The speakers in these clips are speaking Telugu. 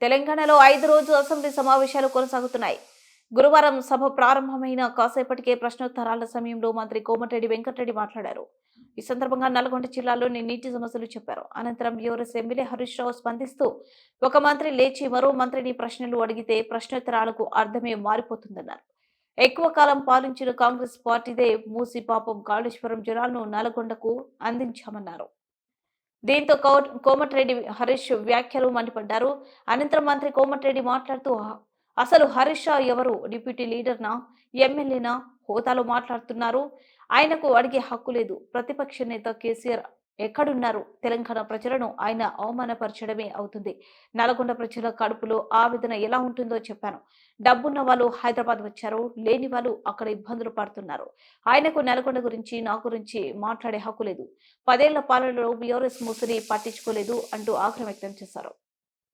తెలంగాణలో 5 రోజు అసెంబ్లీ సమావేశాలు కొనసాగుతున్నాయి. గురువారం సభ ప్రారంభమైన కాసేపటికే ప్రశ్నోత్తరాల సమయంలో మంత్రి కోమటిరెడ్డి వెంకటరెడ్డి మాట్లాడారు. ఈ సందర్భంగా నల్గొండ జిల్లాలోని నీటి సమస్యలు చెప్పారు. అనంతరం యూఆర్ఎస్ ఎమ్మెల్యే హరీష్ రావు స్పందిస్తూ ఒక మంత్రి లేచి మరో మంత్రిని ప్రశ్నలు అడిగితే ప్రశ్నోత్తరాలకు అర్థమే మారిపోతుందన్నారు. ఎక్కువ కాలం పాలించిన కాంగ్రెస్ పార్టీదే మూసి పాపం కాళేశ్వరం జలాలను నల్గొండకు అందించామన్నారు. దీంతో కోమటిరెడ్డి హరీష్ వ్యాఖ్యలు మండిపడ్డారు. అనంతరం మంత్రి కోమటిరెడ్డి మాట్లాడుతూ అసలు హరీష్ ఎవరు? డిప్యూటీ లీడర్నా, ఎమ్మెల్యేనా హోదాలో మాట్లాడుతున్నారు. ఆయనకు అడిగే హక్కు లేదు. ప్రతిపక్ష నేత కేసీఆర్ ఎక్కడున్నారు? తెలంగాణ ప్రజలను ఆయన అవమానపరచడమే అవుతుంది. నల్గొండ ప్రజల కడుపులో ఆవేదన ఎలా ఉంటుందో చెప్పాను. డబ్బున్న వాళ్ళు హైదరాబాద్ వచ్చారు, లేని వాళ్ళు అక్కడ ఇబ్బందులు పడుతున్నారు. ఆయనకు నల్గొండ గురించి, నా గురించి మాట్లాడే హక్కు లేదు. 10 ఏళ్ల పాలనలో బీఆర్ఎస్ ముసుని పట్టించుకోలేదు అంటూ ఆగ్రహం వ్యక్తం చేశారు.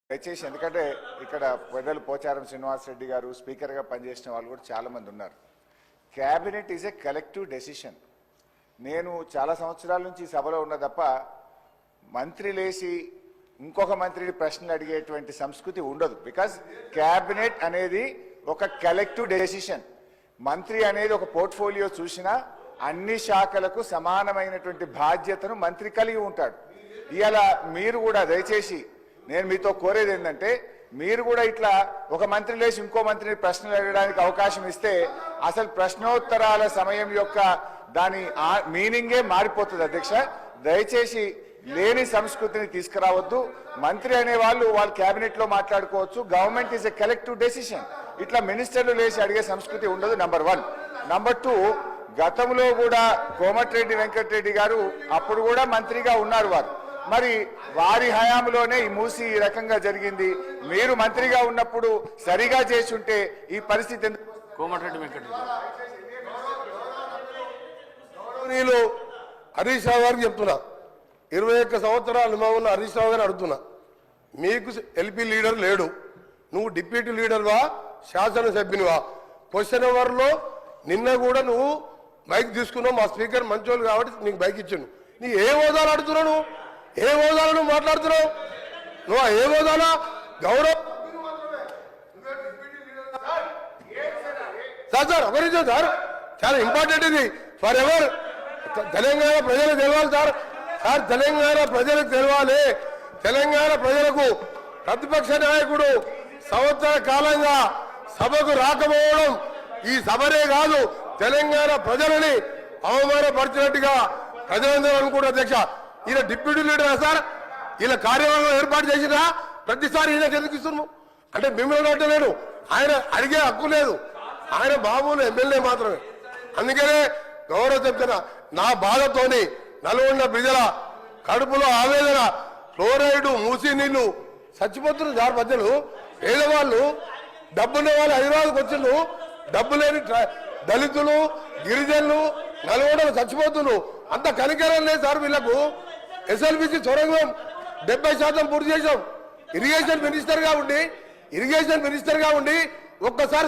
దయచేసి ఎందుకంటే ఇక్కడ పెద్దలు పోచారం శ్రీనివాస్ రెడ్డి గారు స్పీకర్గా పనిచేసిన వాళ్ళు కూడా చాలా మంది ఉన్నారు. Cabinet is a collective decision. నేను చాలా సంవత్సరాల నుంచి సభలో ఉన్న తప్ప మంత్రి లేచి ఇంకొక మంత్రిని ప్రశ్నలు అడిగేటువంటి సంస్కృతి ఉండదు. బికాజ్ క్యాబినెట్ అనేది ఒక కలెక్టివ్ డెసిషన్. మంత్రి అనేది ఒక పోర్ట్ఫోలియో చూసినా అన్ని శాఖలకు సమానమైనటువంటి బాధ్యతను మంత్రి కలిగి ఉంటాడు. ఇవాళ మీరు కూడా దయచేసి నేను మీతో కోరేది ఏంటంటే, మీరు కూడా ఇట్లా ఒక మంత్రి లేచి ఇంకో మంత్రిని ప్రశ్నలు అడగడానికి అవకాశం ఇస్తే అసలు ప్రశ్నోత్తరాల సమయం యొక్క దాని మీనింగే మారిపోతుంది. అధ్యక్ష, దయచేసి లేని సంస్కృతిని తీసుకురావద్దు. మంత్రి అనే వాళ్ళు క్యాబినెట్ లో మాట్లాడుకోవచ్చు. Government is a collective decision. ఇట్లా మినిస్టర్లు లేచి అడిగే సంస్కృతి ఉండదు. నంబర్ 1. నంబర్ 2, గతంలో కూడా కోమటిరెడ్డి వెంకటరెడ్డి గారు అప్పుడు కూడా మంత్రిగా ఉన్నారు. మరి వారి హయాంలోనే ఈ మూసి ఈ రకంగా జరిగింది. మీరు మంత్రిగా ఉన్నప్పుడు సరిగా చేసి ఉంటే ఈ పరిస్థితి ఎందుకు? కోమటిరెడ్డి వెంకటరెడ్డి హరీష్ రావు గారికి చెప్తున్నా, 21 సంవత్సరాల అనుభవం ఉన్న హరీష్ రావు గారు అడుగుతున్నా, మీకు ఎల్పీ లీడర్ లేడు, నువ్వు డిప్యూటీ లీడర్వా, శాసనసభ్యునివా? క్వశ్చన్ అవర్లో నిన్న కూడా నువ్వు బైక్ తీసుకున్నావు. మా స్పీకర్ మంచోళ్ళు కాబట్టి నీకు బైక్ ఇచ్చాను. నీ ఏ హోదాలు అడుగుతున్నావు? నువ్వు ఏ హోదాలో నువ్వు మాట్లాడుతున్నావు? నువ్వు ఏ హోదాలో గౌరవ సార్ ఒక నిమిషం సార్, చాలా ఇంపార్టెంట్ ఇది ఫర్ ఎవర్. తెలంగాణ ప్రజలకు తెలవాలి సార్. తెలంగాణ ప్రజలకు తెలవాలి. తెలంగాణ ప్రజలకు ప్రతిపక్ష నాయకుడు సంవత్సర కాలంగా సభకు రాకపోవడం ఈ సభనే కాదు, తెలంగాణ ప్రజలని అవమానపరిచినట్టుగా ప్రజలందరూ అనుకుంటారు. అధ్యక్ష, ఈయన డిప్యూటీ లీడర్ సార్, ఈయన కార్యవర్గం ఏర్పాటు చేసినా ప్రతిసారి ఈయనకి ఎందుకు ఇస్తున్నాము అంటే మిమ్మల్ని అంటలేడు. ఆయన అడిగే హక్కు లేదు. ఆయన మామూలు ఎమ్మెల్యే మాత్రమే. అందుకనే గౌరవ చెప్తున్నా, నా బాధతోని నల్గొండ ప్రజల కడుపులో ఆవేదన, ఫ్లోరైడ్ మూసి నీళ్లు చచ్చిపోతున్నారు సార్. మధ్యలో పేదవాళ్ళు, డబ్బున్న వాళ్ళు హైదరాబాద్కి వచ్చిండ్రు, డబ్బు లేని దళితులు, గిరిజనులు నల్గొండలు చచ్చిపోతున్నారు. అంత కనికరం లేదు సార్ వీళ్లకు. ఎస్ఎల్బిసి సొరంగం 70% పూర్తి చేశాం. ఇరిగేషన్ మినిస్టర్ గా ఉండి ఒక్కసారి